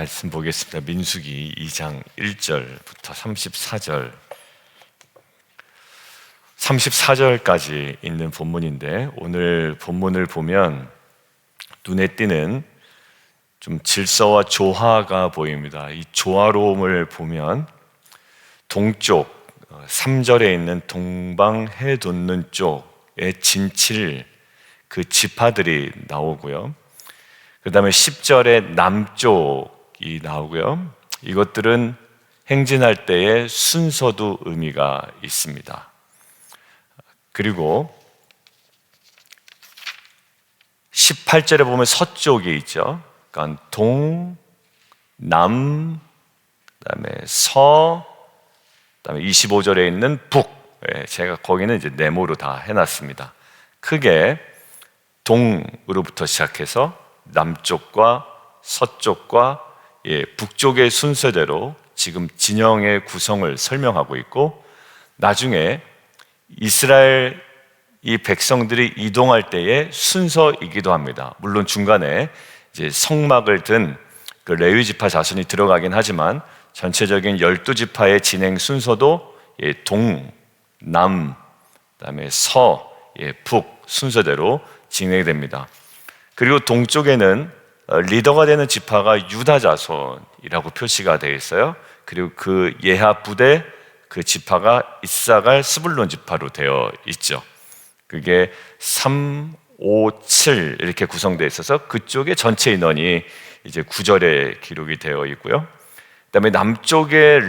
말씀 보겠습니다. 민수기 2장 1절부터 34절 34절까지 있는 본문인데, 오늘 본문을 보면 눈에 띄는 좀 질서와 조화가 보입니다. 이 조화로움을 보면 동쪽 3절에 있는 동방해 돋는 쪽의 진칠, 그 지파들이 나오고요. 그 다음에 10절에 남쪽이 나오고요. 이것들은 행진할 때의 순서도 의미가 있습니다. 그리고 18절에 보면 서쪽이 있죠. 그러니까 동, 남, 그다음에 서, 그다음에 25절에 있는 북. 제가 거기는 이제 네모로 다 해놨습니다. 크게 동으로부터 시작해서 남쪽과 서쪽과 북쪽의 순서대로 지금 진영의 구성을 설명하고 있고, 나중에 이스라엘 이 백성들이 이동할 때의 순서이기도 합니다. 물론 중간에 이제 성막을 든 그 레위 지파 자손이 들어가긴 하지만 전체적인 12지파의 진행 순서도 동, 남, 그다음에 서, 북 순서대로 진행이 됩니다. 그리고 동쪽에는 리더가 되는 지파가 유다 자손이라고 표시가 되어 있어요. 그리고 그 예하 부대 그 지파가 이사갈 스불론 지파로 되어 있죠. 그게 3, 5, 7 이렇게 구성되어 있어서 그쪽에 전체 인원이 이제 9절에 기록이 되어 있고요. 그다음에 남쪽에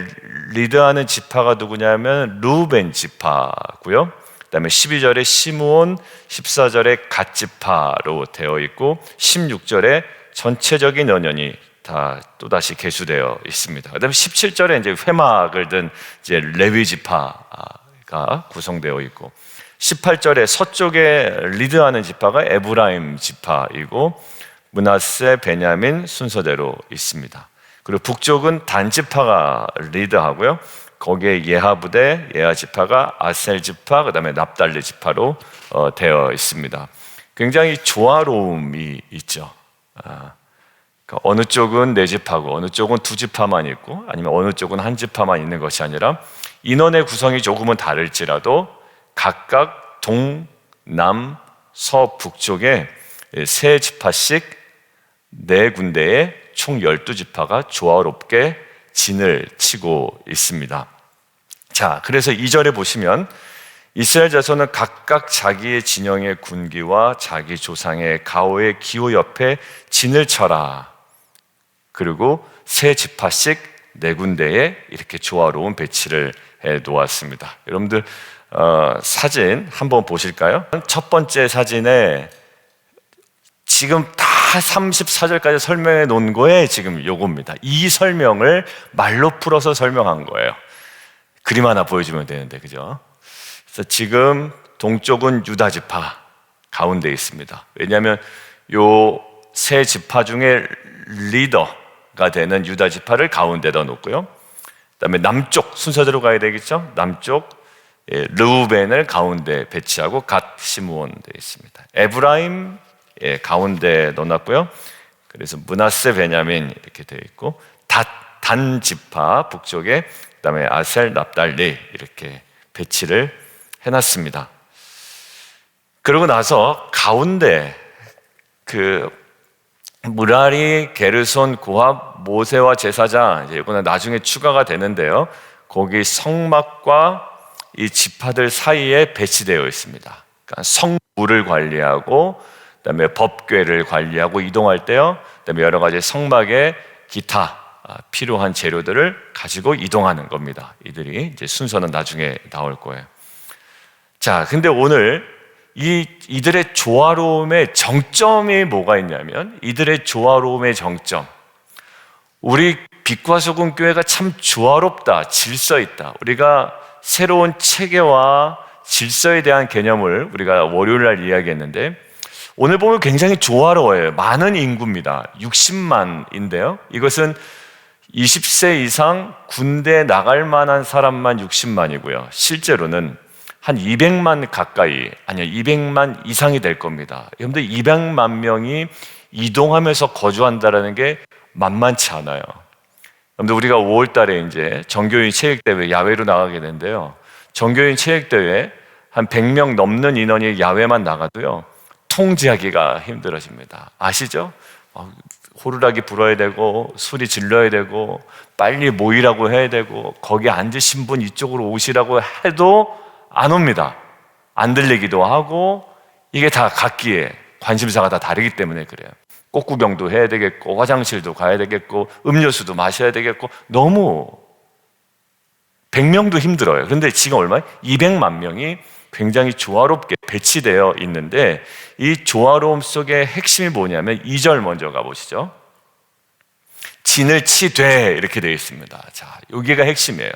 리드하는 지파가 누구냐면 루벤 지파고요. 그다음에 12절에 시므온, 14절에 갓 지파로 되어 있고, 16절에 전체적인 연연이 다 또다시 계수되어 있습니다. 그다음에 17절에 이제 회막을 든 이제 레위 지파가 구성되어 있고, 18절에 서쪽에 리드하는 지파가 에브라임 지파이고, 므낫세, 베냐민 순서대로 있습니다. 그리고 북쪽은 단 지파가 리드하고요. 거기에 예하 부대, 예하 지파가 아셀 지파, 그다음에 납달리 지파로 되어 있습니다. 굉장히 조화로움이 있죠. 그러니까 어느 쪽은 네 지파고 어느 쪽은 두 지파만 있고, 아니면 어느 쪽은 한 지파만 있는 것이 아니라 인원의 구성이 조금은 다를지라도 각각 동, 남, 서, 북쪽에 세 지파씩 네 군데에 총 12지파가 조화롭게 진을 치고 있습니다. 자, 그래서 2절에 보시면 이스라엘 자손은 각각 자기의 진영의 군기와 자기 조상의 가오의 기호 옆에 진을 쳐라. 그리고 세 지파씩 네 군데에 이렇게 조화로운 배치를 해 놓았습니다. 여러분들 사진 한번 보실까요? 첫 번째 사진에 지금 다 34절까지 설명해 놓은 거에 지금 요겁니다. 이 설명을 말로 풀어서 설명한 거예요. 그림 하나 보여주면 되는데, 그죠? 그래서 지금 동쪽은 유다 지파 가운데 있습니다. 왜냐하면 요 세 지파 중에 리더가 되는 유다 지파를 가운데다 놓고요. 그다음에 남쪽 순서대로 가야 되겠죠? 남쪽 르우벤을 가운데 배치하고 갓, 시므온 되어 있습니다. 에브라임 가운데 넣어놨고요. 그래서 므낫세, 베냐민 이렇게 되어 있고, 단 지파 북쪽에, 그다음에 아셀, 납달리 이렇게 배치를 해놨습니다. 그러고 나서 가운데 그 무라리, 게르손, 고합, 모세와 제사장, 이거는 나중에 추가가 되는데요. 거기 성막과 이 지파들 사이에 배치되어 있습니다. 그러니까 성물을 관리하고, 그다음에 법궤를 관리하고 이동할 때요. 그다음에 여러 가지 성막에 기타 필요한 재료들을 가지고 이동하는 겁니다. 이들이 이제 순서는 나중에 나올 거예요. 자, 근데 오늘 이들의 조화로움의 정점이 뭐가 있냐면, 이들의 조화로움의 정점. 우리 빛과 소금 교회가 참 조화롭다, 질서 있다. 우리가 새로운 체계와 질서에 대한 개념을 우리가 월요일 날 이야기했는데, 오늘 보면 굉장히 조화로워요. 많은 인구입니다. 60만인데요. 이것은 20세 이상 군대 나갈 만한 사람만 60만이고요. 실제로는 한 200만 가까이, 아니요 200만 이상이 될 겁니다. 여러분들 200만 명이 이동하면서 거주한다는 게 만만치 않아요. 여러분들, 우리가 5월 달에 이제 정교인 체육대회 야외로 나가게 되는데요. 정교인 체육대회 한 100명 넘는 인원이 야외만 나가도요, 통제하기가 힘들어집니다. 아시죠? 호루라기 불어야 되고, 소리 질러야 되고, 빨리 모이라고 해야 되고, 거기 앉으신 분 이쪽으로 오시라고 해도 안 옵니다. 안 들리기도 하고, 이게 다 각기의 관심사가 다 다르기 때문에 그래요. 꽃구경도 해야 되겠고, 화장실도 가야 되겠고, 음료수도 마셔야 되겠고, 너무 100명도 힘들어요. 그런데 지금 얼마예요? 200만 명이 굉장히 조화롭게 배치되어 있는데, 이 조화로움 속의 핵심이 뭐냐면 2절 먼저 가보시죠. 진을 치되 이렇게 되어 있습니다. 자, 여기가 핵심이에요.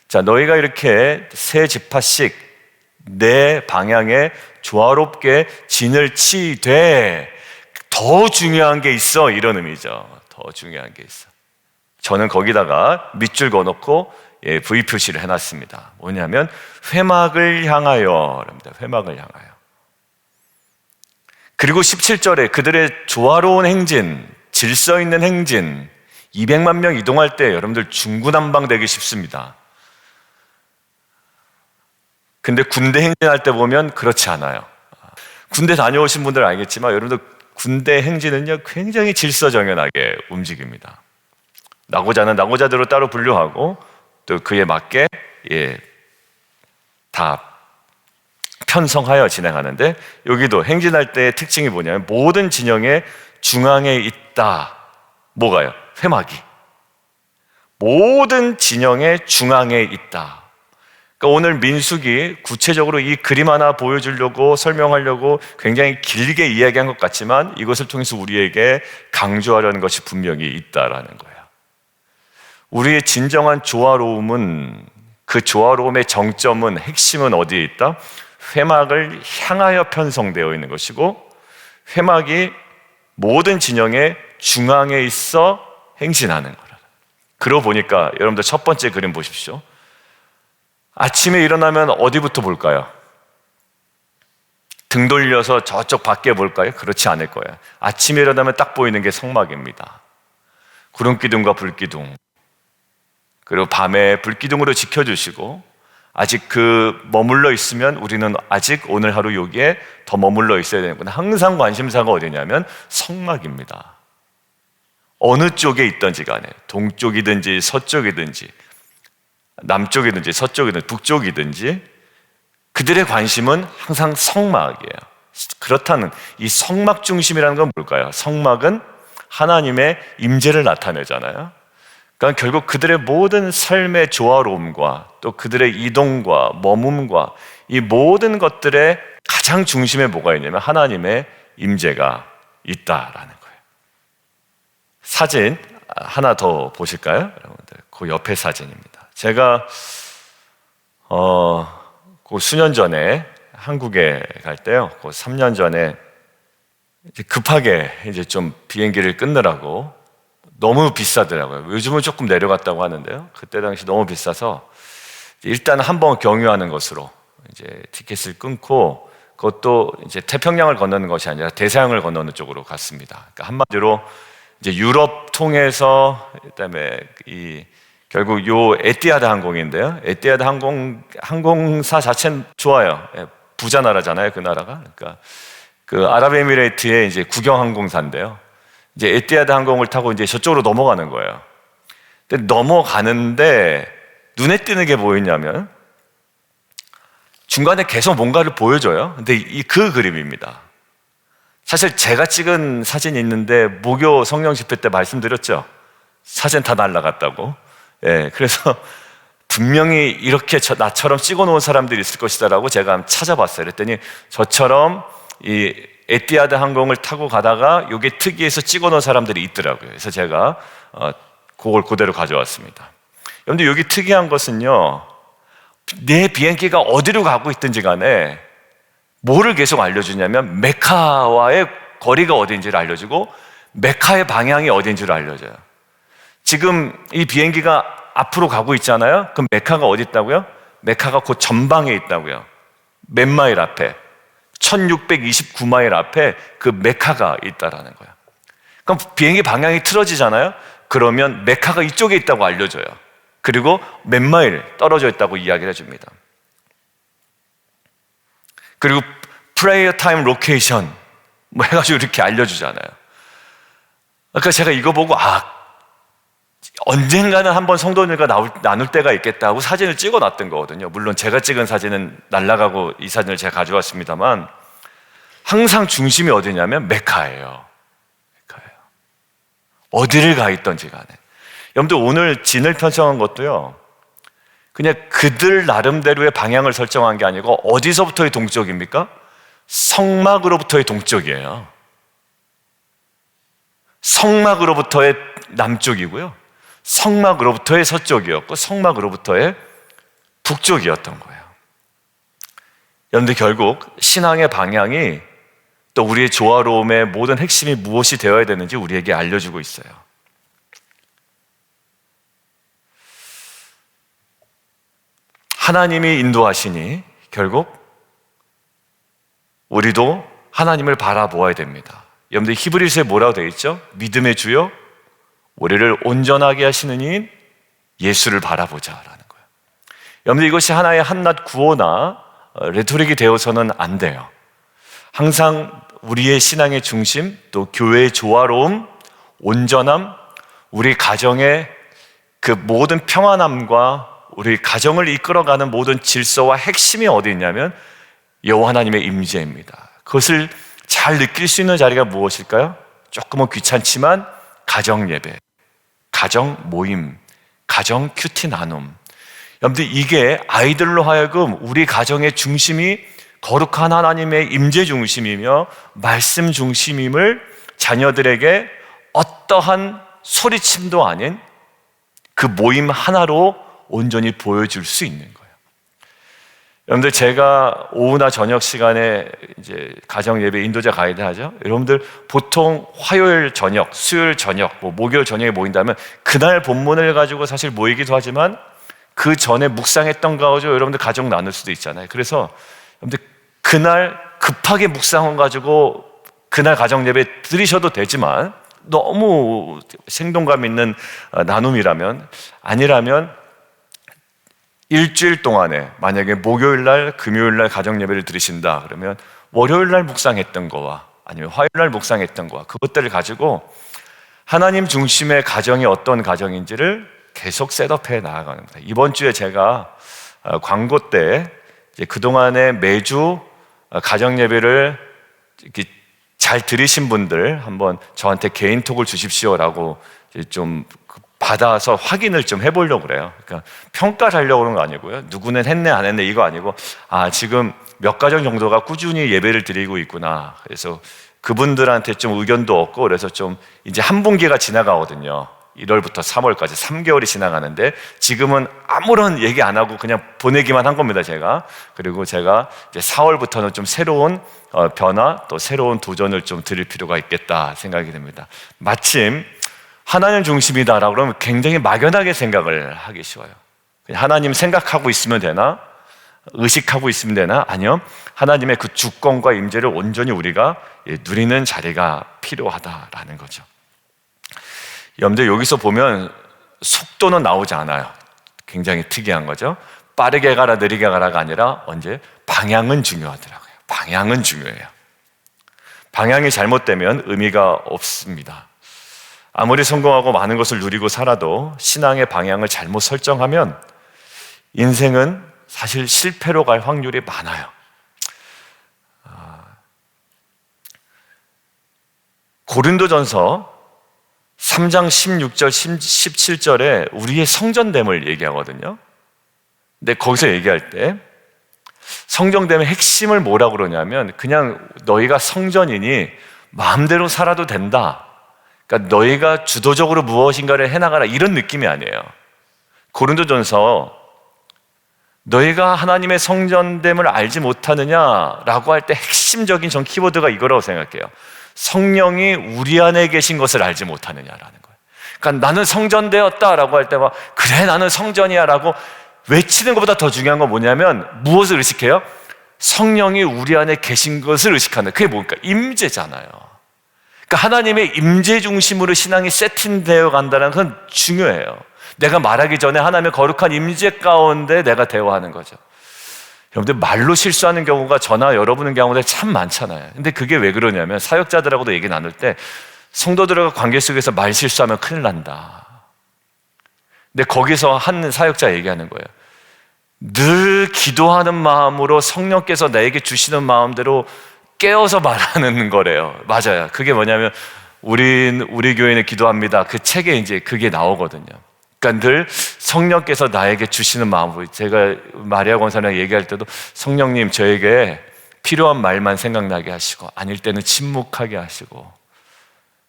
자, 너희가 이렇게 세 지파씩 내 방향에 조화롭게 진을 치되 더 중요한 게 있어, 이런 의미죠. 더 중요한 게 있어. 저는 거기다가 밑줄 그어놓고 V 표시를 해놨습니다. 뭐냐면 회막을 향하여, 그럽니다. 회막을 향하여. 그리고 17절에 그들의 조화로운 행진, 질서 있는 행진, 200만 명 이동할 때 여러분들 중구난방되기 쉽습니다. 근데 군대 행진할 때 보면 그렇지 않아요. 군대 다녀오신 분들 알겠지만 여러분들 군대 행진은요, 굉장히 질서정연하게 움직입니다. 나고자는 나고자대로 따로 분류하고 또 그에 맞게 다 편성하여 진행하는데, 여기도 행진할 때의 특징이 뭐냐면 모든 진영의 중앙에 있다. 뭐가요? 회막이. 모든 진영의 중앙에 있다. 그러니까 오늘 민수기 구체적으로 이 그림 하나 보여주려고 설명하려고 굉장히 길게 이야기한 것 같지만 이것을 통해서 우리에게 강조하려는 것이 분명히 있다라는 거예요. 우리의 진정한 조화로움은, 그 조화로움의 정점은, 핵심은 어디에 있다? 회막을 향하여 편성되어 있는 것이고, 회막이 모든 진영의 중앙에 있어 행진하는 거라. 그러고 보니까 여러분들 첫 번째 그림 보십시오. 아침에 일어나면 어디부터 볼까요? 등 돌려서 저쪽 밖에 볼까요? 그렇지 않을 거예요. 아침에 일어나면 딱 보이는 게 성막입니다. 구름기둥과 불기둥, 그리고 밤에 불기둥으로 지켜주시고, 아직 그 머물러 있으면 우리는 아직 오늘 하루 여기에 더 머물러 있어야 되는구나. 항상 관심사가 어디냐면 성막입니다. 어느 쪽에 있든지 간에, 동쪽이든지 서쪽이든지 남쪽이든지 서쪽이든지 북쪽이든지 그들의 관심은 항상 성막이에요. 그렇다는 이 성막 중심이라는 건 뭘까요? 성막은 하나님의 임재를 나타내잖아요. 그러니까 결국 그들의 모든 삶의 조화로움과 또 그들의 이동과 머뭅과 이 모든 것들의 가장 중심에 뭐가 있냐면 하나님의 임재가 있다라는 거예요. 사진 하나 더 보실까요? 여러분들, 그 옆에 사진입니다. 제가 그 수년 전에 한국에 갈 때요, 그 3년 전에 이제 급하게 이제 좀 비행기를 끊느라고, 너무 비싸더라고요. 요즘은 조금 내려갔다고 하는데요, 그때 당시 너무 비싸서 일단 한번 경유하는 것으로 이제 티켓을 끊고, 그것도 이제 태평양을 건너는 것이 아니라 대서양을 건너는 쪽으로 갔습니다. 그러니까 한마디로 이제 유럽 통해서, 그다음에 결국 요 에티하드 항공인데요, 에티하드 항공사 자체는 좋아요. 부자 나라잖아요, 그 나라가. 그러니까 그 아랍에미레이트의 이제 국영 항공사인데요, 이제 에티하드 항공을 타고 이제 저쪽으로 넘어가는 거예요. 근데 넘어가는데 눈에 띄는 게 뭐였냐면 중간에 계속 뭔가를 보여줘요. 근데 그 그림입니다. 사실 제가 찍은 사진이 있는데 무교 성령 집회 때 말씀드렸죠. 사진 다 날라갔다고. 그래서 분명히 이렇게 나처럼 찍어놓은 사람들이 있을 것이다라고 제가 한번 찾아봤어요. 그랬더니 저처럼 이 에티하드 항공을 타고 가다가 여기 특이해서 찍어놓은 사람들이 있더라고요. 그래서 제가 그걸 그대로 가져왔습니다. 여러분들, 여기 특이한 것은요, 내 비행기가 어디로 가고 있든지 간에 뭐를 계속 알려주냐면 메카와의 거리가 어딘지를 알려주고 메카의 방향이 어딘지를 알려줘요. 지금 이 비행기가 앞으로 가고 있잖아요. 그럼 메카가 어디 있다고요? 메카가 그 전방에 있다고요. 몇 마일 앞에, 1629마일 앞에 그 메카가 있다라는 거예요. 그럼 비행기 방향이 틀어지잖아요. 그러면 메카가 이쪽에 있다고 알려줘요. 그리고 몇 마일 떨어져 있다고 이야기를 해줍니다. 그리고 프레이어 타임 로케이션 뭐 해가지고 이렇게 알려주잖아요. 그러니까 제가 이거 보고 언젠가는 한번 성도님과 나눌 때가 있겠다 하고 사진을 찍어놨던 거거든요. 물론 제가 찍은 사진은 날아가고 이 사진을 제가 가져왔습니다만 항상 중심이 어디냐면 메카예요. 어디를 가 있던지 간에. 여러분들 오늘 진을 편성한 것도요, 그냥 그들 나름대로의 방향을 설정한 게 아니고 어디서부터의 동쪽입니까? 성막으로부터의 동쪽이에요. 성막으로부터의 남쪽이고요, 성막으로부터의 서쪽이었고 성막으로부터의 북쪽이었던 거예요. 여러분들 결국 신앙의 방향이 또 우리의 조화로움의 모든 핵심이 무엇이 되어야 되는지 우리에게 알려주고 있어요. 하나님이 인도하시니 결국 우리도 하나님을 바라보아야 됩니다. 여러분들 히브리서에 뭐라고 되어 있죠? 믿음의 주요 우리를 온전하게 하시는 이인 예수를 바라보자라는 거예요. 여러분들 이것이 하나의 한낱 구호나 레토릭이 되어서는 안 돼요. 항상 우리의 신앙의 중심, 또 교회의 조화로움, 온전함, 우리 가정의 그 모든 평안함과 우리 가정을 이끌어가는 모든 질서와 핵심이 어디 있냐면 여호와 하나님의 임재입니다. 그것을 잘 느낄 수 있는 자리가 무엇일까요? 조금은 귀찮지만 가정 예배, 가정 모임, 가정 큐티 나눔. 여러분들 이게 아이들로 하여금 우리 가정의 중심이 거룩한 하나님의 임재 중심이며 말씀 중심임을 자녀들에게 어떠한 소리침도 아닌 그 모임 하나로 온전히 보여줄 수 있는 거예요. 여러분들 제가 오후나 저녁 시간에 이제 가정 예배 인도자 가이드 하죠. 여러분들 보통 화요일 저녁, 수요일 저녁, 목요일 저녁에 모인다면 그날 본문을 가지고 사실 모이기도 하지만 그 전에 묵상했던 거 가지고 여러분들 가정 나눌 수도 있잖아요. 그래서 여러분들 그날 급하게 묵상을 가지고 그날 가정 예배 드리셔도 되지만 너무 생동감 있는 나눔이라면, 아니라면 일주일 동안에 만약에 목요일날, 금요일날 가정 예배를 드리신다 그러면 월요일날 묵상했던 거와 아니면 화요일날 묵상했던 거와 그것들을 가지고 하나님 중심의 가정이 어떤 가정인지를 계속 셋업해 나아가는 겁니다. 이번 주에 제가 광고 때 그동안에 매주 가정 예배를 이렇게 잘 들으신 분들 한번 저한테 개인톡을 주십시오라고 좀 받아서 확인을 좀 해보려고 그래요. 그러니까 평가를 하려고 그런 거 아니고요. 누구는 했네 안 했네 이거 아니고 지금 몇 가정 정도가 꾸준히 예배를 드리고 있구나. 그래서 그분들한테 좀 의견도 얻고 그래서 좀 이제 한 분기가 지나가거든요. 1월부터 3월까지 3개월이 지나가는데 지금은 아무런 얘기 안 하고 그냥 보내기만 한 겁니다, 제가. 그리고 제가 이제 4월부터는 좀 새로운 변화 또 새로운 도전을 좀 드릴 필요가 있겠다 생각이 듭니다. 마침 하나님 중심이다라고 그러면 굉장히 막연하게 생각을 하기 쉬워요. 그냥 하나님 생각하고 있으면 되나? 의식하고 있으면 되나? 아니요. 하나님의 그 주권과 임재를 온전히 우리가 누리는 자리가 필요하다라는 거죠. 여러분들 여기서 보면 속도는 나오지 않아요. 굉장히 특이한 거죠. 빠르게 가라 느리게 가라가 아니라 언제? 방향은 중요하더라고요. 방향은 중요해요. 방향이 잘못되면 의미가 없습니다. 아무리 성공하고 많은 것을 누리고 살아도 신앙의 방향을 잘못 설정하면 인생은 사실 실패로 갈 확률이 많아요. 고린도전서 3장 16절, 17절에 우리의 성전됨을 얘기하거든요. 근데 거기서 얘기할 때 성전됨의 핵심을 뭐라고 그러냐면 그냥 너희가 성전이니 마음대로 살아도 된다. 그러니까 너희가 주도적으로 무엇인가를 해나가라 이런 느낌이 아니에요. 고린도전서 너희가 하나님의 성전됨을 알지 못하느냐라고 할 때 핵심적인 전 키워드가 이거라고 생각해요. 성령이 우리 안에 계신 것을 알지 못하느냐라는 거예요. 그러니까 나는 성전되었다라고 할 때 막 그래 나는 성전이야라고 외치는 것보다 더 중요한 건 뭐냐면 무엇을 의식해요? 성령이 우리 안에 계신 것을 의식하는 그게 뭡니까? 임재잖아요. 그러니까 하나님의 임재 중심으로 신앙이 세팅되어 간다는 건 중요해요. 내가 말하기 전에 하나님의 거룩한 임재 가운데 내가 대화하는 거죠. 여러분들 말로 실수하는 경우가 저나 여러분의 경우에 참 많잖아요. 근데 그게 왜 그러냐면 사역자들하고도 얘기 나눌 때 성도들과 관계 속에서 말 실수하면 큰일 난다. 근데 거기서 한 사역자 얘기하는 거예요. 늘 기도하는 마음으로 성령께서 나에게 주시는 마음대로 깨어서 말하는 거래요. 맞아요. 그게 뭐냐면 우리 교회는 기도합니다. 그 책에 이제 그게 나오거든요. 그러니까 늘 성령께서 나에게 주시는 마음으로, 제가 마리아 권사랑 얘기할 때도 성령님 저에게 필요한 말만 생각나게 하시고 아닐 때는 침묵하게 하시고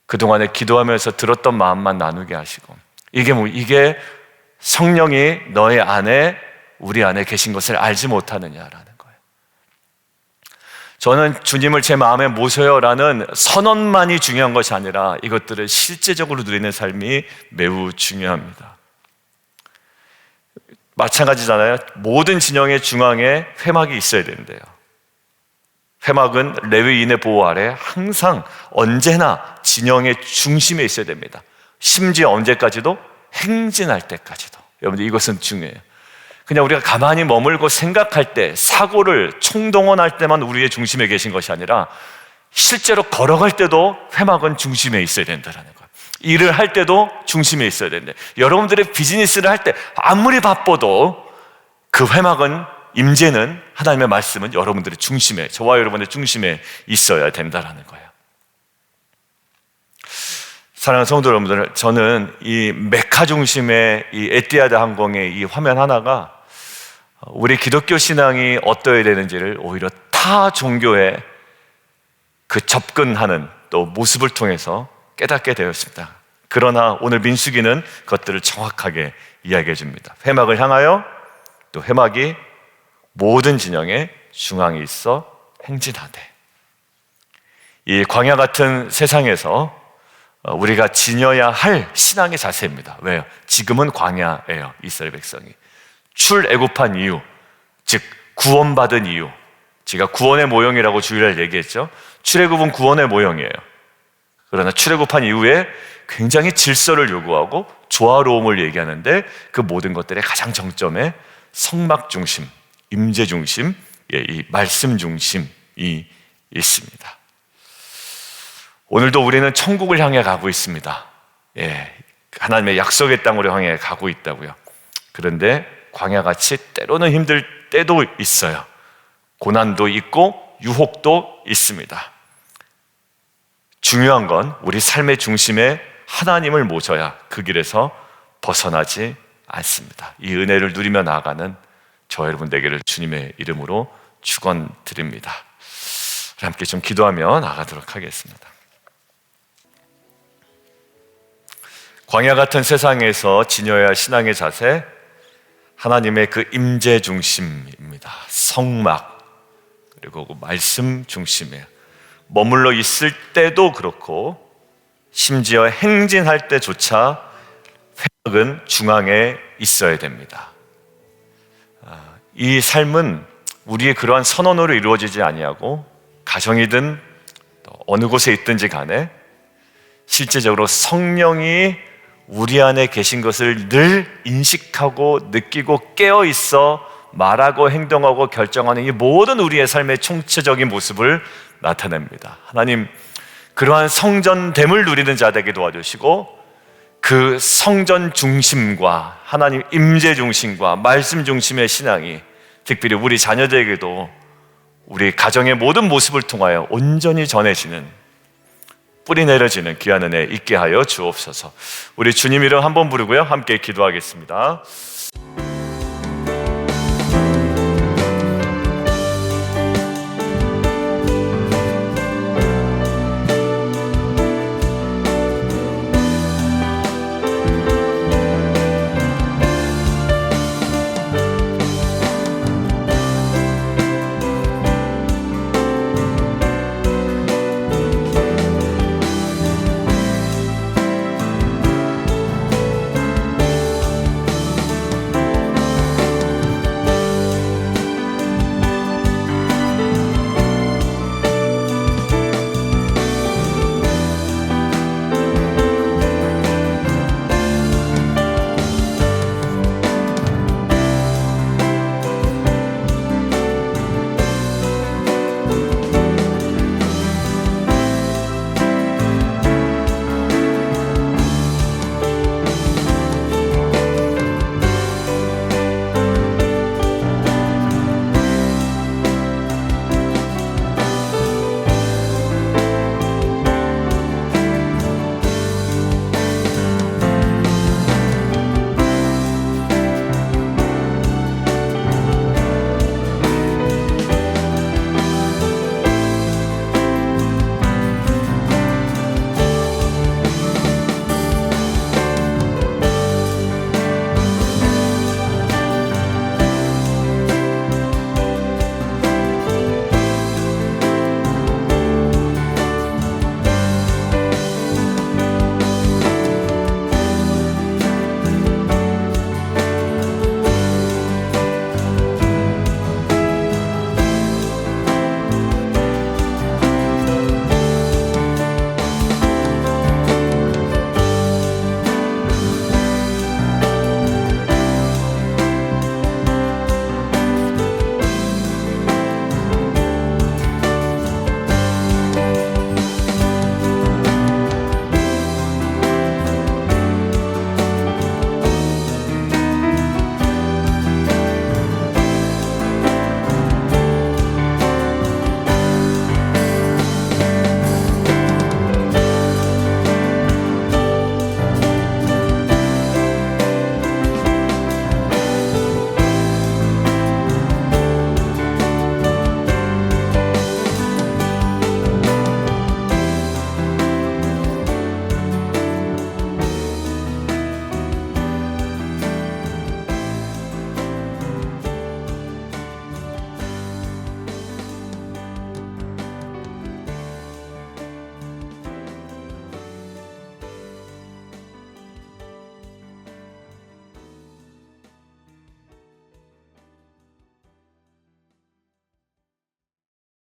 그동안에 기도하면서 들었던 마음만 나누게 하시고, 이게 성령이 너의 안에, 우리 안에 계신 것을 알지 못하느냐라는 거예요. 저는 주님을 제 마음에 모셔요라는 선언만이 중요한 것이 아니라 이것들을 실제적으로 누리는 삶이 매우 중요합니다. 마찬가지잖아요. 모든 진영의 중앙에 회막이 있어야 되는데요. 회막은 레위인의 보호 아래 항상 언제나 진영의 중심에 있어야 됩니다. 심지어 언제까지도? 행진할 때까지도. 여러분들 이것은 중요해요. 그냥 우리가 가만히 머물고 생각할 때, 사고를 총동원할 때만 우리의 중심에 계신 것이 아니라 실제로 걸어갈 때도 회막은 중심에 있어야 된다는 거예요. 일을 할 때도 중심에 있어야 된다. 여러분들의 비즈니스를 할 때 아무리 바빠도 그 회막은, 임재는, 하나님의 말씀은 여러분들의 중심에, 저와 여러분의 중심에 있어야 된다는 거예요. 사랑하는 성도 여러분들, 저는 이 메카 중심의 이 에티하드 항공의 이 화면 하나가 우리 기독교 신앙이 어떠해야 되는지를 오히려 타 종교에 그 접근하는 또 모습을 통해서 깨닫게 되었습니다. 그러나 오늘 민수기는 그것들을 정확하게 이야기해 줍니다. 회막을 향하여, 또 회막이 모든 진영에 중앙에 있어 행진하되. 이 광야 같은 세상에서 우리가 지녀야 할 신앙의 자세입니다. 왜요? 지금은 광야예요. 이스라엘 백성이 출애굽한 이유, 즉 구원받은 이유. 제가 구원의 모형이라고 주일날 얘기했죠. 출애굽은 구원의 모형이에요. 그러나 출애굽한 이후에 굉장히 질서를 요구하고 조화로움을 얘기하는데 그 모든 것들의 가장 정점에 성막 중심, 임재 중심, 이 말씀 중심이 있습니다. 오늘도 우리는 천국을 향해 가고 있습니다. 하나님의 약속의 땅으로 향해 가고 있다고요. 그런데 광야같이 때로는 힘들 때도 있어요. 고난도 있고 유혹도 있습니다. 중요한 건 우리 삶의 중심에 하나님을 모셔야 그 길에서 벗어나지 않습니다. 이 은혜를 누리며 나아가는 저 여러분 되기를 주님의 이름으로 축원드립니다. 함께 좀 기도하며 나가도록 하겠습니다. 광야 같은 세상에서 지녀야 할 신앙의 자세, 하나님의 그 임재 중심입니다. 성막, 그리고 그 말씀 중심이에요. 머물러 있을 때도 그렇고 심지어 행진할 때조차 회막은 중앙에 있어야 됩니다. 이 삶은 우리의 그러한 선언으로 이루어지지 아니하고 가정이든 또 어느 곳에 있든지 간에 실제적으로 성령이 우리 안에 계신 것을 늘 인식하고 느끼고 깨어있어 말하고 행동하고 결정하는 이 모든 우리의 삶의 총체적인 모습을 나타냅니다. 하나님, 그러한 성전됨을 누리는 자 되게 도와주시고 그 성전 중심과 하나님 임재 중심과 말씀 중심의 신앙이 특별히 우리 자녀들에게도 우리 가정의 모든 모습을 통하여 온전히 전해지는, 뿌리 내려지는 귀한 은혜 있게 하여 주옵소서. 우리 주님 이름 한번 부르고요, 함께 기도하겠습니다.